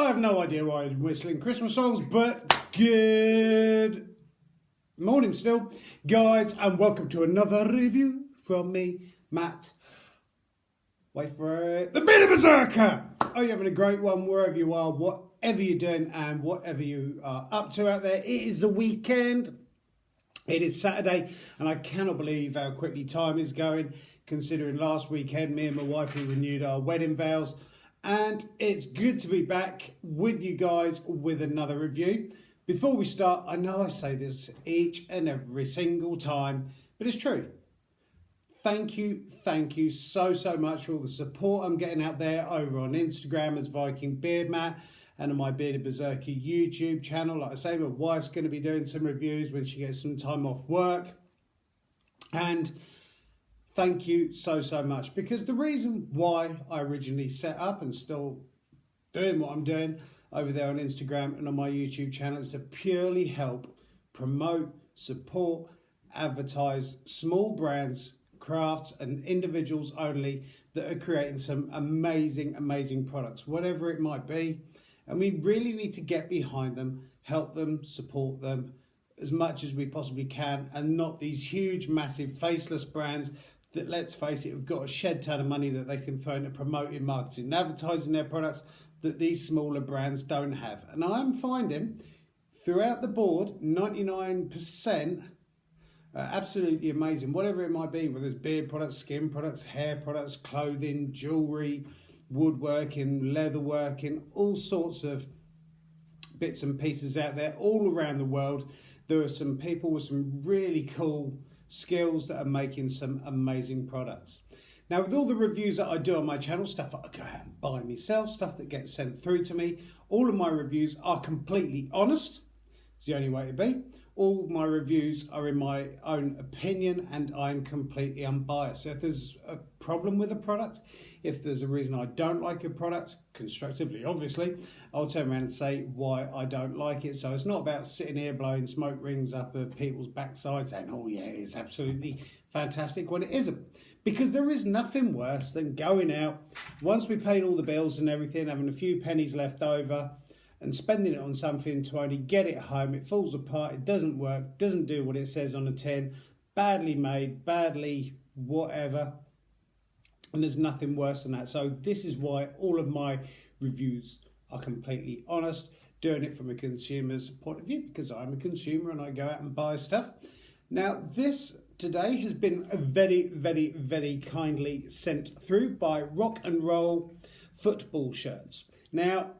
I have no idea why I'm whistling Christmas songs, but good morning still, guys, and welcome to another review from me, Matt. Wait for it. The Bearded Berserker! Are you having a great one wherever you are, whatever you're doing, and whatever you are up to out there? It is the weekend. It is Saturday, and I cannot believe how quickly time is going, considering last weekend me and my wife renewed our wedding vows. And it's good to be back with you guys with another review. Before we start, I know I say this each and every single time, but it's true. Thank you so much for all the support I'm getting out there over on Instagram as Viking Beard Matt and on my Bearded Berserker YouTube channel. Like I say, my wife's going to be doing some reviews when she gets some time off work. And thank you so much, because the reason why I originally set up and still doing what I'm doing over there on Instagram and on my YouTube channel is to purely help promote, support, advertise small brands, crafts and individuals only that are creating some amazing products, whatever it might be. And we really need to get behind them, help them, support them as much as we possibly can, and not these huge, massive, faceless brands that, let's face it, have got a shed ton of money that they can throw into promoting, marketing and advertising their products that these smaller brands don't have. And I'm finding throughout the board, 99% absolutely amazing, whatever it might be, whether it's beard products, skin products, hair products, clothing, jewellery, woodworking, leatherworking, all sorts of bits and pieces out there all around the world. There are some people with some really cool skills that are making some amazing products. Now, with all the reviews that I do on my channel, stuff that I go out and buy myself, stuff that gets sent through to me, all of my reviews are completely honest. It's the only way to be. All my reviews are in my own opinion and I'm completely unbiased. So if there's a problem with a product, if there's a reason I don't like a product, constructively obviously, I'll turn around and say why I don't like it. So it's not about sitting here blowing smoke rings up of people's backsides saying, oh yeah, it's absolutely fantastic, when it isn't. Because there is nothing worse than going out, once we paid all the bills and everything, having a few pennies left over, and spending it on something to only get it home, it falls apart, it doesn't work, doesn't do what it says on the tin, badly made, badly whatever, and there's nothing worse than that. So this is why all of my reviews are completely honest, doing it from a consumer's point of view, because I'm a consumer and I go out and buy stuff. Now, this today has been very kindly sent through by Rock and Roll Football Shirts. Now,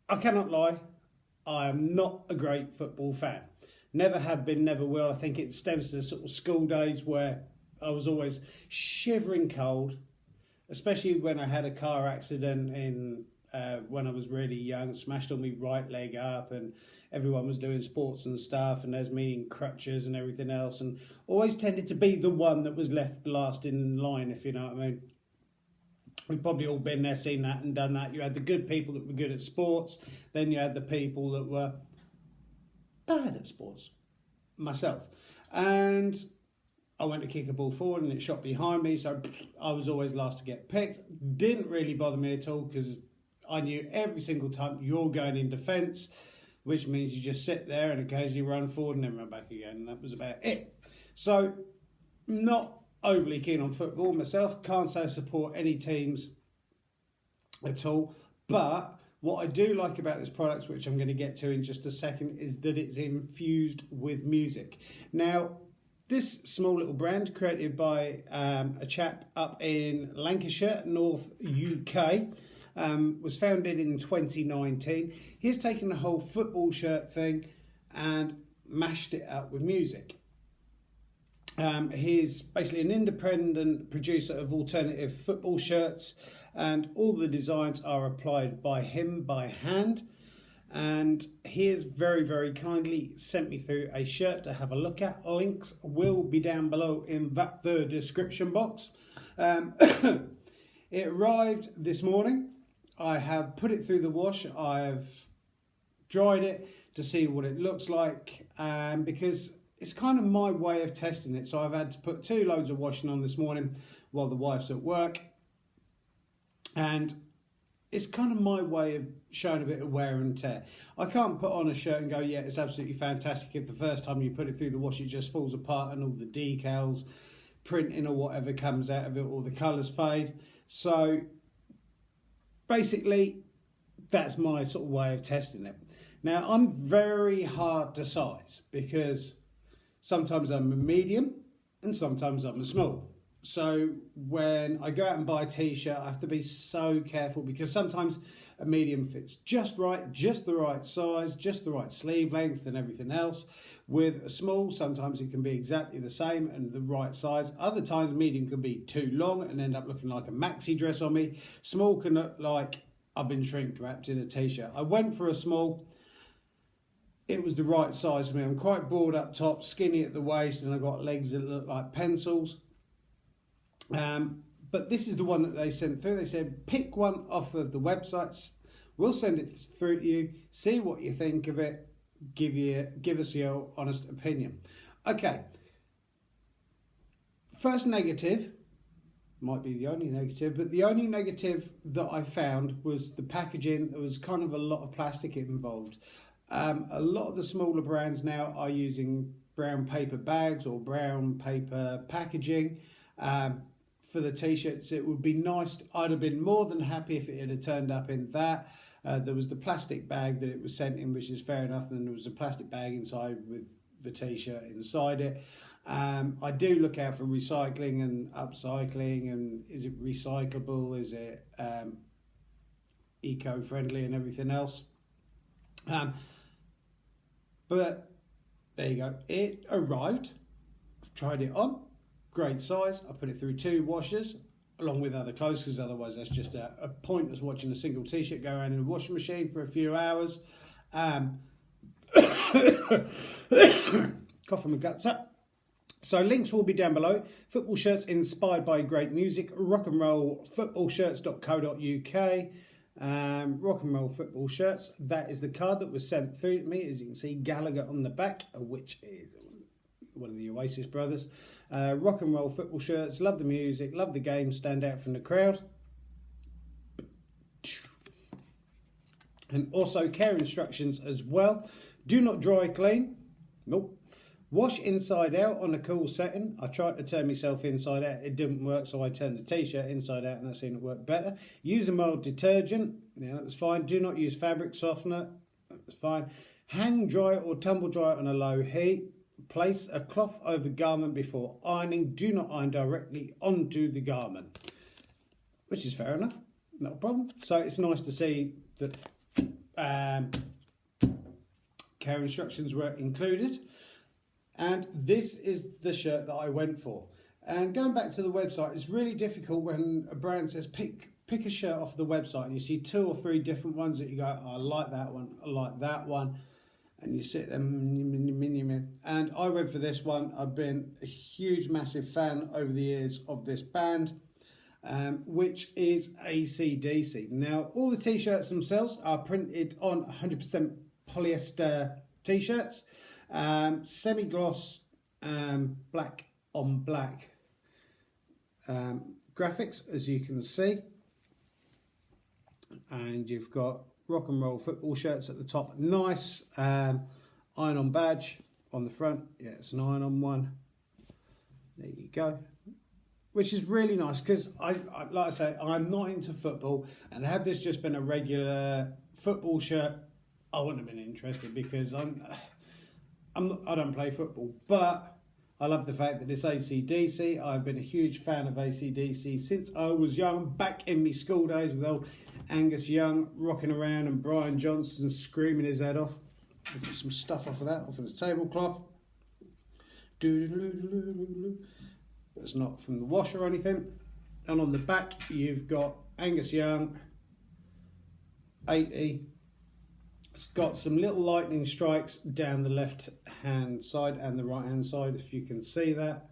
I cannot lie, I am not a great football fan. Never have been, never will. I think it stems to the sort of school days where I was always shivering cold, especially when I had a car accident when I was really young, smashed on my right leg up, and everyone was doing sports and stuff, and there's me in crutches and everything else, and always tended to be the one that was left last in line, if you know what I mean. We've probably all been there, seen that and done that. You had the good people that were good at sports, then you had the people that were bad at sports, myself. And I went to kick a ball forward and it shot behind me, so I was always last to get picked. Didn't really bother me at all, because I knew every single time you're going in defence, which means you just sit there and occasionally run forward and then run back again, and that was about it. So, not overly keen on football myself, can't say I support any teams at all, but what I do like about this product, which I'm going to get to in just a second, is that it's infused with music. Now, this small little brand created by a chap up in Lancashire, North UK, was founded in 2019. He's taken the whole football shirt thing and mashed it up with music. He's basically an independent producer of alternative football shirts, and all the designs are applied by him by hand. And he has very kindly sent me through a shirt to have a look at. Links will be down below in the description box. It arrived this morning. I have put it through the wash. I've dried it to see what it looks like, because it's kind of my way of testing it. So I've had to put 2 loads of washing on this morning while the wife's at work. And it's kind of my way of showing a bit of wear and tear. I can't put on a shirt and go, yeah, it's absolutely fantastic if the first time you put it through the wash it just falls apart and all the decals, printing or whatever comes out of it, or the colours fade. So basically, that's my sort of way of testing it. Now, I'm very hard to size because sometimes I'm a medium and sometimes I'm a small. So when I go out and buy a t-shirt, I have to be so careful because sometimes a medium fits just right, just the right size, just the right sleeve length and everything else. With a small, sometimes it can be exactly the same and the right size. Other times medium can be too long and end up looking like a maxi dress on me. Small can look like I've been shrink wrapped in a t-shirt. I went for a small. It was the right size for me. I'm quite broad up top, skinny at the waist, and I've got legs that look like pencils. But this is the one that they sent through. They said, pick one off of the websites. We'll send it through to you. See what you think of it. Give us your honest opinion. Okay. First negative, might be the only negative, but the only negative that I found was the packaging. There was kind of a lot of plastic involved. A lot of the smaller brands now are using brown paper bags or brown paper packaging. For the t-shirts, it would be nice. I'd have been more than happy if it had turned up in that. There was the plastic bag that it was sent in, which is fair enough. And there was a plastic bag inside with the t-shirt inside it. I do look out for recycling and upcycling, and is it recyclable? Is it eco-friendly and everything else? But there you go. It arrived. I've tried it on. Great size. I put it through 2 washers along with other clothes because otherwise that's just a pointless watching a single t-shirt go around in the washing machine for a few hours. Coughing my guts up. So links will be down below. Football shirts inspired by great music. Rock and roll footballshirts.co.uk. Rock and roll football shirts. That is the card that was sent through to me. As you can see, Gallagher on the back, which is one of the Oasis brothers. Rock and roll football shirts. Love the music. Love the game. Stand out from the crowd. And also care instructions as well. Do not dry clean. Nope. Wash inside out on a cool setting. I tried to turn myself inside out. It didn't work, so I turned the t-shirt inside out and that seemed to work better. Use a mild detergent. Yeah, that was fine. Do not use fabric softener. That was fine. Hang dry or tumble dry on a low heat. Place a cloth over garment before ironing. Do not iron directly onto the garment. Which is fair enough. Not a problem. So it's nice to see that care instructions were included. And this is the shirt that I went for. And going back to the website, it's really difficult when a brand says pick a shirt off the website and you see 2 or 3 different ones that you go, oh, I like that one, I like that one. And you sit there, and I went for this one. I've been a huge, massive fan over the years of this band, which is AC/DC. Now, all the t-shirts themselves are printed on 100% polyester t-shirts. Semi-gloss, black on black graphics, as you can see. And you've got rock and roll football shirts at the top. Nice iron-on badge on the front. Yeah, it's an iron-on one. There you go. Which is really nice because, I like I say, I'm not into football. And had this just been a regular football shirt, I wouldn't have been interested because I don't play football, but I love the fact that it's AC/DC. I've been a huge fan of AC/DC since I was young, back in my school days with old Angus Young rocking around and Brian Johnson screaming his head off. I'll get some stuff off of that, off of the tablecloth. It's not from the wash or anything. And on the back, you've got Angus Young, 80. It's got some little lightning strikes down the left hand side and the right hand side, if you can see that.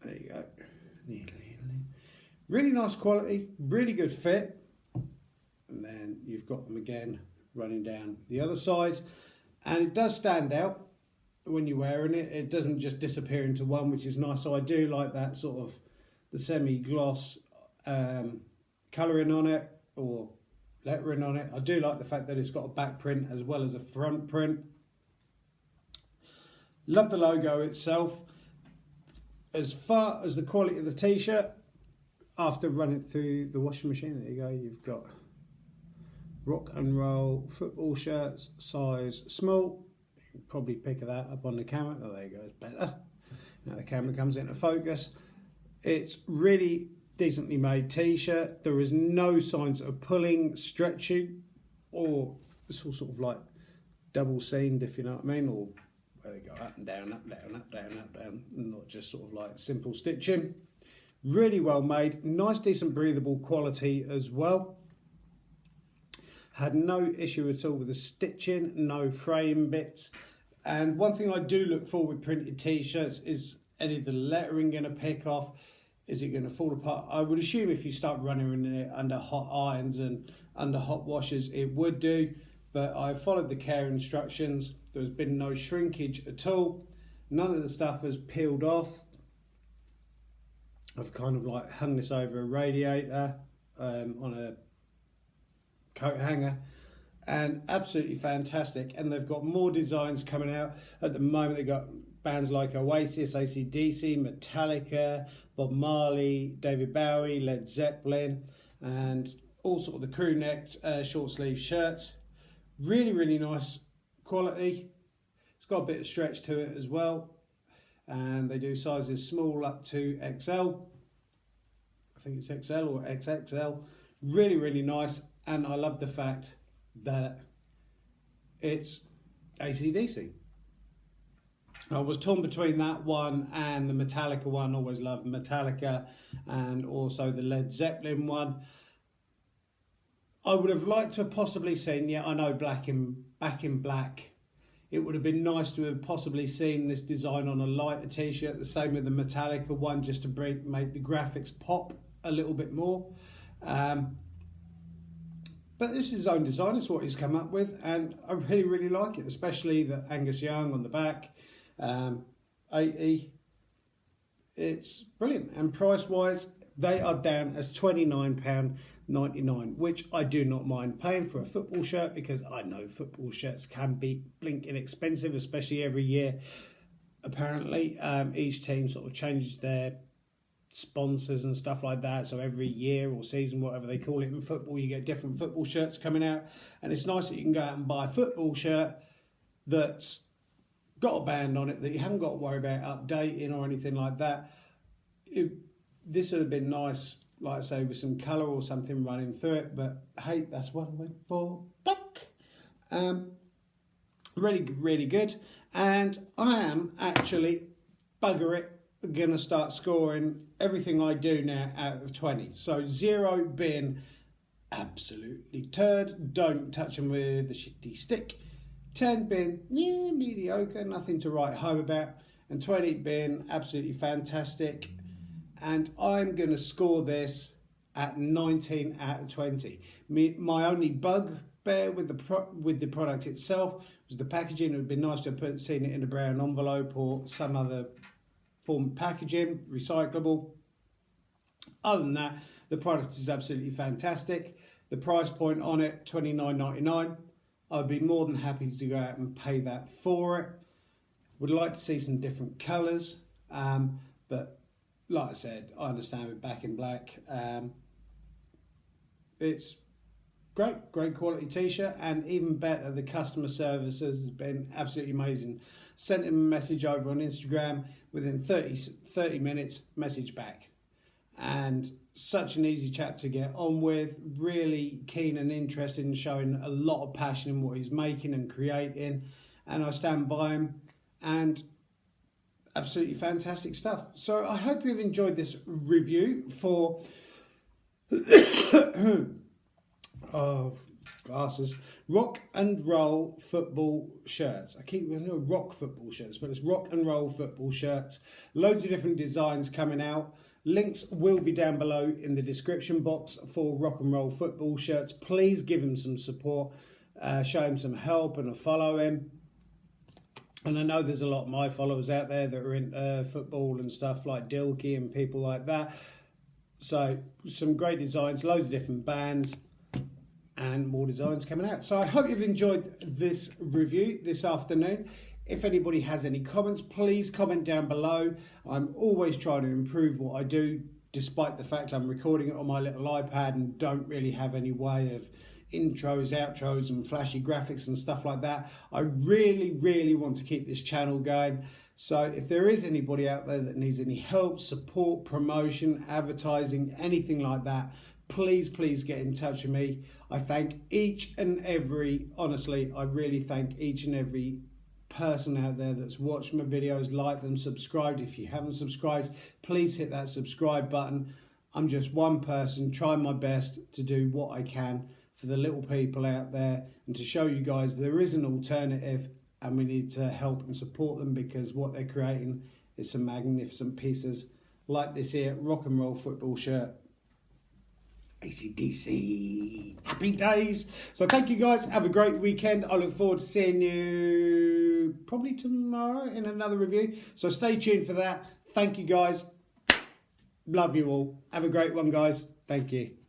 There you go. Really nice quality, really good fit. And then you've got them again running down the other side. And it does stand out when you're wearing it. It doesn't just disappear into one, which is nice. So I do like that sort of the semi-gloss colouring on it or lettering on it. I do like the fact that it's got a back print as well as a front print. Love the logo itself. As far as the quality of the t-shirt, after running through the washing machine, there you go, you've got rock and roll football shirts, size small. You can probably pick that up on the camera. Oh, there you go, it's better. Now the camera comes into focus. It's really decently made t-shirt. There is no signs of pulling, stretching, or it's all sort of like double seamed, if you know what I mean, or where they go up and down, up, down, up, down, up, down, and not just sort of like simple stitching. Really well made, nice, decent, breathable quality as well. Had no issue at all with the stitching, no fraying bits. And one thing I do look for with printed t-shirts is any of the lettering going to pick off. Is it going to fall apart? I would assume if you start running it under hot irons and under hot washers, it would do. But I followed the care instructions. There's been no shrinkage at all. None of the stuff has peeled off. I've kind of like hung this over a radiator on a coat hanger, and absolutely fantastic. And they've got more designs coming out at the moment. They've got bands like Oasis, AC/DC, Metallica, Bob Marley, David Bowie, Led Zeppelin, and all sort of the crew necked short sleeve shirts. Really, really nice quality. It's got a bit of stretch to it as well. And they do sizes small up to XL. I think it's XL or XXL. Really, really nice. And I love the fact that it's AC/DC. I was torn between that one and the Metallica one. Always loved Metallica, and also the Led Zeppelin one. I would have liked to have possibly seen, yeah, I know Back in Black. It would have been nice to have possibly seen this design on a lighter t-shirt, the same with the Metallica one, just to make the graphics pop a little bit more. But this is his own design, it's what he's come up with, and I really, really like it, especially the Angus Young on the back. 80. It's brilliant. And price-wise, they are down as £29.99, which I do not mind paying for a football shirt, because I know football shirts can be blinking expensive, especially every year. Apparently, each team sort of changes their sponsors and stuff like that. So every year or season, whatever they call it in football, you get different football shirts coming out. And it's nice that you can go out and buy a football shirt that's got a band on it, that you haven't got to worry about updating or anything like that. This would have been nice, like I say, with some colour or something running through it, but hey, that's what I went for. Really, really good. And I am actually, bugger it, going to start scoring everything I do now out of 20. So 0 being absolutely turd, don't touch them with the shitty stick. 10 being, yeah, mediocre, nothing to write home about. And 20 being absolutely fantastic. And I'm going to score this at 19 out of 20. My only bugbear with the product itself was the packaging. It would be nice to have seen it in a brown envelope or some other form of packaging, recyclable. Other than that, the product is absolutely fantastic. The price point on it, $29.99. I'd be more than happy to go out and pay that for it. Would like to see some different colours, but like I said, I understand with Back in Black. It's great quality t-shirt, and even better, the customer service has been absolutely amazing. Sent him a message over on Instagram, within 30 minutes, message back. And such an easy chap to get on with, really keen and interested in showing a lot of passion in what he's making and creating, and I stand by him, and absolutely fantastic stuff. So I hope you've enjoyed this review for glasses, rock and roll football shirts. I keep rock football shirts, but it's rock and roll football shirts. Loads of different designs coming out. Links will be down below in the description box for rock and roll football shirts. Please give him some support, show him some help and follow him. And I know there's a lot of my followers out there that are in football and stuff like Dilkey and people like that. So some great designs, loads of different bands, and more designs coming out. So I hope you've enjoyed this review this afternoon. If anybody has any comments, please comment down below. I'm always trying to improve what I do, despite the fact I'm recording it on my little iPad and don't really have any way of intros, outros and flashy graphics and stuff like that. I really want to keep this channel going. So if there is anybody out there that needs any help, support, promotion, advertising, anything like that, please get in touch with me. I thank each and every, honestly, I really thank each and every person out there that's watched my videos, liked them, subscribed. If you haven't subscribed, please hit that subscribe button. I'm just one person trying my best to do what I can for the little people out there and to show you guys there is an alternative, and we need to help and support them, because what they're creating is some magnificent pieces like this here rock and roll football shirt. AC/DC. Happy days. So thank you guys. Have a great weekend. I look forward to seeing you probably tomorrow in another review. So stay tuned for that. Thank you guys. Love you all. Have a great one, guys. Thank you.